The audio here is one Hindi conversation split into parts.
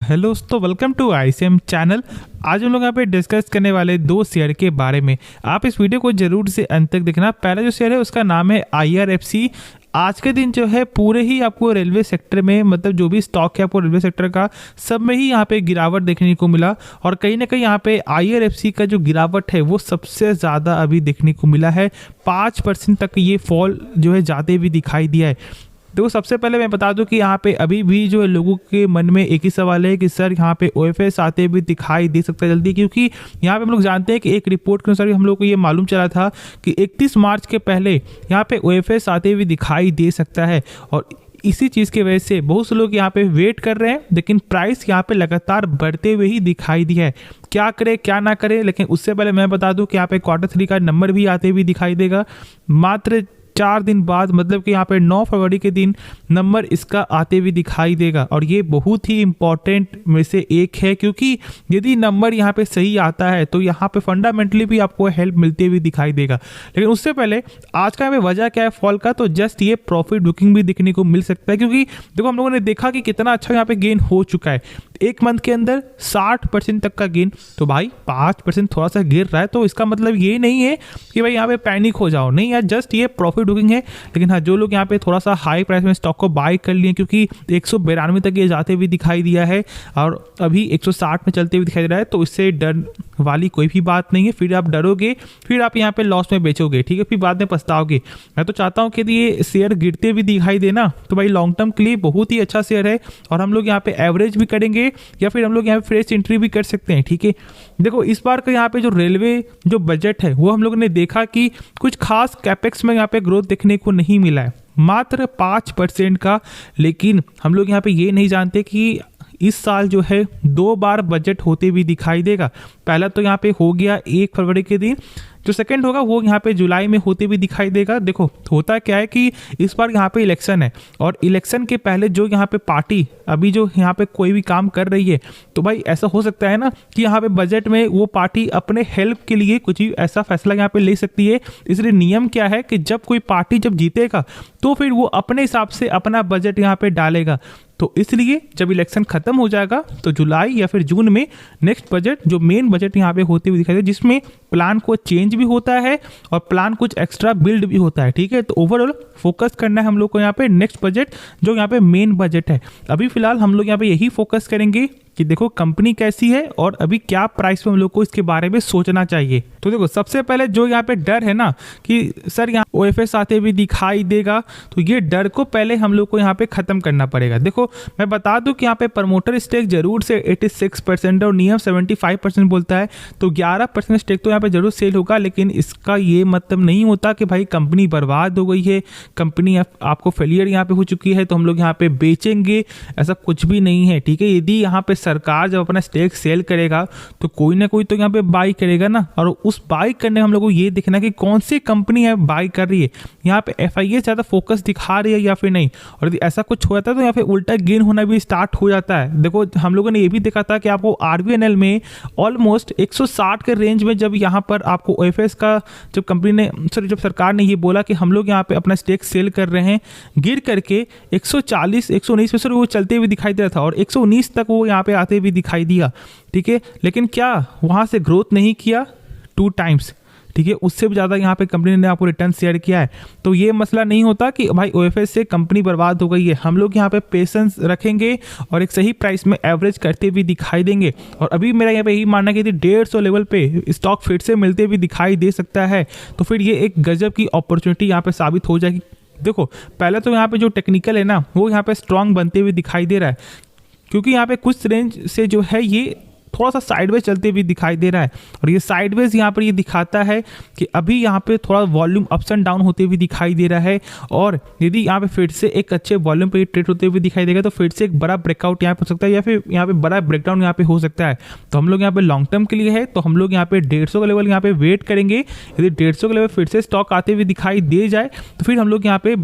हेलो दोस्तों, वेलकम टू आईसीएम चैनल। आज हम लोग यहाँ पे डिस्कस करने वाले दो शेयर के बारे में। आप इस वीडियो को जरूर से अंत तक देखना। पहला जो शेयर है उसका नाम है IRFC। आज के दिन जो है पूरे ही आपको रेलवे सेक्टर में, मतलब जो भी स्टॉक है आपको रेलवे सेक्टर का, सब में ही यहाँ पे गिरावट देखने को मिला। और कहीं ना कहीं यहाँ पे IRFC का जो गिरावट है वो सबसे ज़्यादा अभी देखने को मिला है। 5% तक ये फॉल जो है जाते भी दिखाई दिया है। देखो, सबसे पहले मैं बता दूं कि यहाँ पे अभी भी जो है लोगों के मन में एक ही सवाल है कि सर यहाँ पे OFS आते भी दिखाई दे सकता है जल्दी, क्योंकि यहाँ पे हम लोग जानते हैं कि एक रिपोर्ट के अनुसार हम लोग को ये मालूम चला था कि 31 मार्च के पहले यहाँ पे OFS आते भी दिखाई दे सकता है। और इसी चीज़ की वजह से बहुत से लोग यहाँ पे वेट कर रहे हैं, लेकिन प्राइस यहाँ पे लगातार बढ़ते हुए ही दिखाई दिया है। क्या करे क्या ना करे, लेकिन उससे पहले मैं बता दूं कि यहाँ पे Q3 का नंबर भी आते हुए दिखाई देगा मात्र 4 दिन बाद, मतलब कि यहाँ पे 9 फरवरी के दिन नंबर इसका आते हुए दिखाई देगा। और ये बहुत ही इंपॉर्टेंट में से एक है, क्योंकि यदि नंबर यहाँ पे सही आता है तो यहाँ पे फंडामेंटली भी आपको हेल्प मिलती हुई दिखाई देगा। लेकिन उससे पहले आज का यहाँ पे वजह क्या है फॉल का, तो जस्ट ये प्रॉफिट बुकिंग भी देखने को मिल सकता है। क्योंकि देखो, हम लोगों ने देखा कि कितना अच्छा यहाँ पे गेन हो चुका है। एक मंथ के अंदर 60% तक का गेन। तो भाई 5% थोड़ा सा गिर रहा है तो इसका मतलब ये नहीं है कि भाई यहाँ पे पैनिक हो जाओ, नहीं यार, जस्ट ये प्रॉफिट बुकिंग है। लेकिन हाँ, जो लोग यहाँ पे थोड़ा सा हाई प्राइस में स्टॉक को बाय कर लिए, क्योंकि 192 तक ये जाते हुए दिखाई दिया है और अभी 160 में चलते हुए दिखाई दे रहा है, तो इससे डर वाली कोई भी बात नहीं है। फिर आप डरोगे, फिर आप यहाँ पे लॉस में बेचोगे, ठीक है, फिर बाद में पछताओगे। मैं तो चाहता हूँ कि यदि ये शेयर गिरते हुए दिखाई देना तो भाई लॉन्ग टर्म के लिए बहुत ही अच्छा शेयर है। और हम लोग यहाँ पे एवरेज भी करेंगे या फिर हम लोग यहाँ पे फ्रेश एंट्री भी कर सकते हैं, ठीक है। देखो, इस बार का यहाँ पे जो रेलवे जो बजट है वो हम लोगों ने देखा कि कुछ खास कैपेक्स में यहाँ पे ग्रोथ देखने को नहीं मिला है, मात्र 5% का। लेकिन हम लोग यहाँ पे ये नहीं जानते कि इस साल जो है 2 बार बजट होते भी दिखाई देगा। पहला तो यहाँ पे हो गया 1 फरवरी के दिन, जो सेकंड होगा वो यहाँ पे जुलाई में होते भी दिखाई देगा। देखो, होता क्या है कि इस बार यहाँ पे इलेक्शन है और इलेक्शन के पहले जो यहाँ पे पार्टी अभी जो यहाँ पे कोई भी काम कर रही है, तो भाई ऐसा हो सकता है ना कि यहाँ पे बजट में वो पार्टी अपने हेल्प के लिए कुछ भी ऐसा फैसला यहाँ पे ले सकती है। इसलिए नियम क्या है कि जब कोई पार्टी जब जीतेगा तो फिर वो अपने हिसाब से अपना बजट यहाँ पे डालेगा। तो इसलिए जब इलेक्शन खत्म हो जाएगा तो जुलाई या फिर जून में नेक्स्ट बजट, जो मेन बजट यहाँ पे होते हुए दिखाई दे, जिसमें प्लान को चेंज भी होता है और प्लान कुछ एक्स्ट्रा बिल्ड भी होता है, ठीक है। तो ओवरऑल फोकस करना है हम लोग को यहाँ पे नेक्स्ट बजट, जो यहाँ पे मेन बजट है। अभी फिलहाल हम लोग यहाँ पे यही फोकस करेंगे कि देखो कंपनी कैसी है और अभी क्या प्राइस में हम लोग को इसके बारे में सोचना चाहिए। तो देखो, सबसे पहले जो यहाँ पे डर है ना कि सर यहाँ OFS आते भी दिखाई देगा, तो ये डर को पहले हम लोग को यहाँ पे खत्म करना पड़ेगा। देखो, मैं बता दूं कि यहाँ पे प्रमोटर स्टेक जरूर से 86% और नियम 75% बोलता है, तो 11% स्टेक तो यहाँ पे जरूर सेल होगा। लेकिन इसका ये मतलब नहीं होता कि भाई कंपनी बर्बाद हो गई है, कंपनी आपको फेलियर यहाँ पे हो चुकी है तो हम लोग यहाँ पे बेचेंगे, ऐसा कुछ भी नहीं है, ठीक है। यदि यहाँ पे सरकार जब अपना स्टेक सेल करेगा तो कोई ना कोई तो यहाँ पे बाई करेगा ना, और उस बाई करने हम लोग को ये देखना कि कौन सी कंपनी है बाई कर रही है, यहाँ पे FIS ज़्यादा फोकस दिखा रही है या फिर नहीं। और यदि ऐसा कुछ हो जाता है तो यहाँ पे उल्टा गेन होना भी स्टार्ट हो जाता है। देखो, हम लोगों ने ये भी देखा था कि आपको RVNL में ऑलमोस्ट 160 के रेंज में जब यहाँ पर आपको OFS का जब कंपनी ने जब सरकार ने ये बोला कि हम लोग यहाँ पे अपना स्टेक सेल कर रहे हैं, गिर करके 140 119 पे वो चलते हुए दिखाई दे रहा था और 119 तक वो यहाँ पे आते भी दिखाई दिया, ठीक है। लेकिन क्या वहां से ग्रोथ नहीं किया 2 टाइम्स, ठीक है, उससे भी ज़्यादा यहाँ पे कंपनी ने आपको रिटर्न शेयर किया है। तो ये मसला नहीं होता कि भाई OFS से कंपनी बर्बाद हो गई है। हम लोग यहाँ पे पेशेंस रखेंगे और एक सही प्राइस में एवरेज करते भी दिखाई देंगे। और अभी मेरा यहाँ पे यही मानना है कि 150 लेवल पे स्टॉक फिर से मिलते भी दिखाई दे सकता है, तो फिर ये एक गजब की अपॉर्चुनिटी यहाँ पे साबित हो जाएगी। देखो, पहले तो यहाँ पे जो टेक्निकल है ना वो यहाँ पे स्ट्रांग बनते हुए दिखाई दे रहा है, क्योंकि यहाँ पे कुछ रेंज से जो है ये थोड़ा सा साइडवेज चलते भी दिखाई दे रहा है। और ये साइडवेज यहाँ पर ये दिखाता है कि अभी यहाँ पे थोड़ा वॉल्यूम अप्स एंड डाउन होते हुए दिखाई दे रहा है। और यदि यहाँ पे फिर से एक अच्छे वॉल्यूम पे ट्रेड होते हुए दिखाई देगा तो फिर से एक बड़ा ब्रेकआउट यहाँ पे हो सकता है या फिर यहाँ पे बड़ा ब्रेकडाउन यहाँ पे हो सकता है। तो हम लोग यहाँ पे लॉन्ग टर्म के लिए है तो हम लोग यहाँ पे 150 का लेवल यहाँ पे वेट करेंगे। यदि 150 का लेवल फिर से स्टॉक आते हुए दिखाई दे जाए तो फिर हम लोग यहाँ पे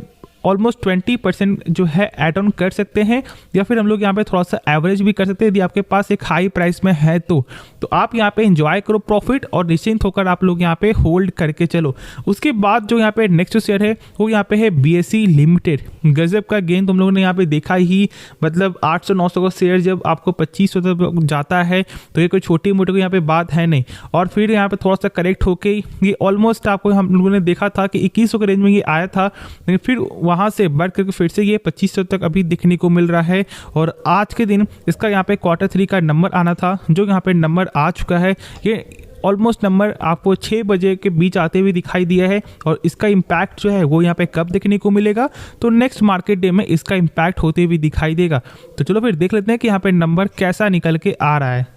ऑलमोस्ट 20% जो है ऐड ऑन कर सकते हैं, या फिर हम लोग यहाँ पे थोड़ा सा एवरेज भी कर सकते हैं यदि आपके पास एक हाई प्राइस में है तो आप यहाँ पे एंजॉय करो प्रॉफिट और निश्चिंत होकर आप लोग यहाँ पे होल्ड करके चलो। उसके बाद जो यहाँ पे नेक्स्ट शेयर है वो यहाँ पे है BSE लिमिटेड। गजब का गेन तुम लोगों ने यहाँ पे देखा ही, मतलब 800-900 का शेयर जब आपको 2500 तक जाता है तो ये कोई छोटी मोटी यहाँ पे बात है नहीं। और फिर यहाँ पे थोड़ा सा करेक्ट होके ये ऑलमोस्ट आपको हम लोगों ने देखा था कि 2100 के रेंज में ये आया था, लेकिन फिर वहाँ से बढ़ करके फिर से ये 2500 तक अभी दिखने को मिल रहा है। और आज के दिन इसका यहाँ पे Q3 का नंबर आना था, जो यहाँ पे नंबर आ चुका है। ये ऑलमोस्ट नंबर आपको 6 बजे के बीच आते हुए दिखाई दिया है। और इसका इम्पैक्ट जो है वो यहाँ पे कब देखने को मिलेगा, तो नेक्स्ट मार्केट डे में इसका इम्पैक्ट होते हुए दिखाई देगा। तो चलो फिर देख लेते हैं कि यहाँ पे नंबर कैसा निकल के आ रहा है।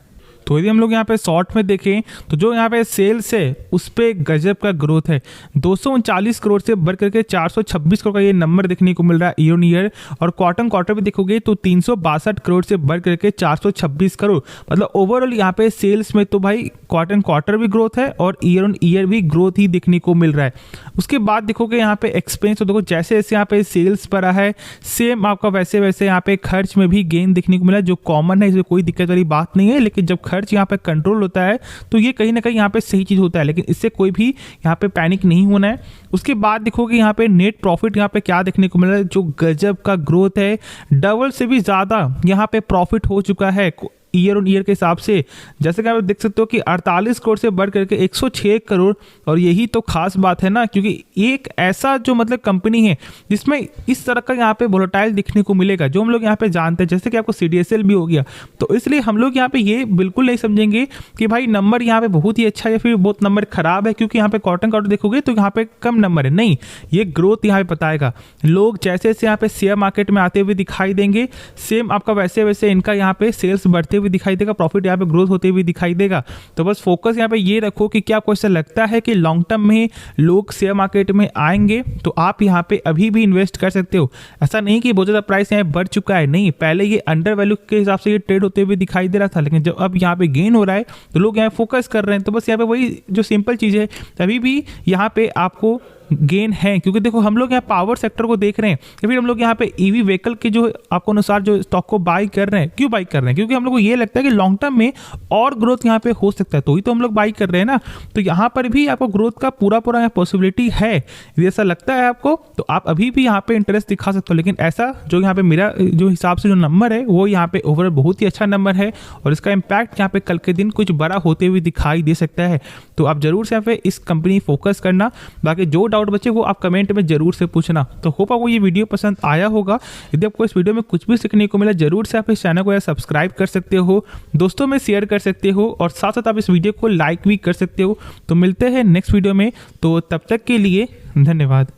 तो यदि हम लोग यहाँ पे शॉर्ट में देखें तो जो यहाँ पे सेल्स है उस पे गजब का ग्रोथ है, 239 करोड़ से बढ़ करके 426 करोड़ का ये नंबर देखने को मिल रहा है ईयर ऑन ईयर। और क्वार्टर भी देखोगे तो 362 करोड़ से बढ़ करके 426 करोड़, मतलब ओवरऑल यहाँ पे सेल्स में तो भाई क्वार्टर भी ग्रोथ है और ईयर ऑन ईयर भी ग्रोथ ही देखने को मिल रहा है। उसके बाद देखोगे यहाँ पे एक्सपेंस, तो देखो जैसे जैसे यहाँ पे सेल्स बढ़ा है सेम आपका वैसे वैसे यहाँ पे खर्च में भी गेन देखने को मिला, जो कॉमन है, इसमें कोई दिक्कत वाली बात नहीं है। लेकिन जब खर्च यहाँ पे कंट्रोल होता है तो ये कहीं ना कहीं यहाँ पे सही चीज होता है, लेकिन इससे कोई भी यहाँ पे पैनिक नहीं होना है। उसके बाद देखोगे यहाँ पे नेट प्रॉफिट यहाँ पे क्या देखने को मिल रहा है, जो गजब का ग्रोथ है, डबल से भी ज्यादा यहाँ पे प्रॉफिट हो चुका है ईयर ऑन ईयर के हिसाब से। जैसे कि आप देख सकते हो कि 48 करोड़ से बढ़ करके 106 करोड़। और यही तो खास बात है ना, क्योंकि एक ऐसा जो मतलब कंपनी है जिसमें इस तरह का यहाँ पे वोलेटाइल दिखने को मिलेगा, जो हम लोग यहाँ पे जानते हैं, जैसे कि आपको CDSL भी हो गया। तो इसलिए हम लोग यहाँ पे ये बिल्कुल नहीं समझेंगे कि भाई नंबर यहाँ पे बहुत ही अच्छा है या फिर बहुत नंबर खराब है, क्योंकि यहाँ पे क्वार्टर देखोगे तो यहाँ पे कम नंबर है। नहीं, ये ग्रोथ यहाँ पे बताएगा। लोग जैसे जैसे यहाँ पे शेयर मार्केट में आते हुए दिखाई देंगे, सेम आपका वैसे वैसे इनका यहाँ पे सेल्स बढ़ते भी दिखाई देगा, प्रॉफिट यहाँ पे ग्रोथ होते हुए दिखाई देगा। तो बस फोकस यहाँ पे ये रखो कि क्या आपको ऐसा लगता है कि लॉन्ग टर्म में लोग शेयर मार्केट में आएंगे, तो आप यहाँ पे अभी भी इन्वेस्ट कर सकते हो। ऐसा नहीं कि बहुत ज्यादा प्राइस यहाँ बढ़ चुका है, नहीं, पहले ये अंडर वैल्यू के हिसाब से ये ट्रेड होते हुए दिखाई दे रहा था, लेकिन जब अब यहाँ पे गेन हो रहा है तो लोग यहाँ फोकस कर रहे हैं। तो बस यहाँ पे वही जो सिंपल चीज है, अभी भी यहाँ पे आपको गेन है, क्योंकि देखो हम लोग यहाँ पावर सेक्टर को देख रहे हैं, या फिर हम लोग यहाँ पे ईवी व्हीकल के जो आपको अनुसार जो स्टॉक को बाई कर रहे हैं। क्यों बाई कर रहे हैं? क्योंकि हम लोग को ये लगता है कि लॉन्ग टर्म में और ग्रोथ यहाँ पे हो सकता है, तो ही तो हम लोग बाई कर रहे हैं ना। तो यहाँ पर भी आपको ग्रोथ का पूरा पॉसिबिलिटी है। यदि ऐसा लगता है आपको तो आप अभी भी यहाँ पे इंटरेस्ट दिखा सकते हो। लेकिन ऐसा जो यहाँ पे मेरा जो हिसाब से जो नंबर है वो यहाँ पे ओवरऑल बहुत ही अच्छा नंबर है, और इसका इंपैक्ट यहाँ पे कल के दिन कुछ बड़ा होते हुए दिखाई दे सकता है। तो आप जरूर से यहाँ पे इस कंपनी फोकस करना। बाकी जो डाउट बचे वो आप कमेंट में जरूर से पूछना। तो होप आपको ये वीडियो पसंद आया होगा। यदि आपको इस वीडियो में कुछ भी सीखने को मिला, जरूर से आप इस चैनल को सब्सक्राइब कर सकते हो, दोस्तों में शेयर कर सकते हो, और साथ साथ आप इस वीडियो को लाइक भी कर सकते हो। तो मिलते हैं नेक्स्ट वीडियो में, तो तब तक के लिए धन्यवाद।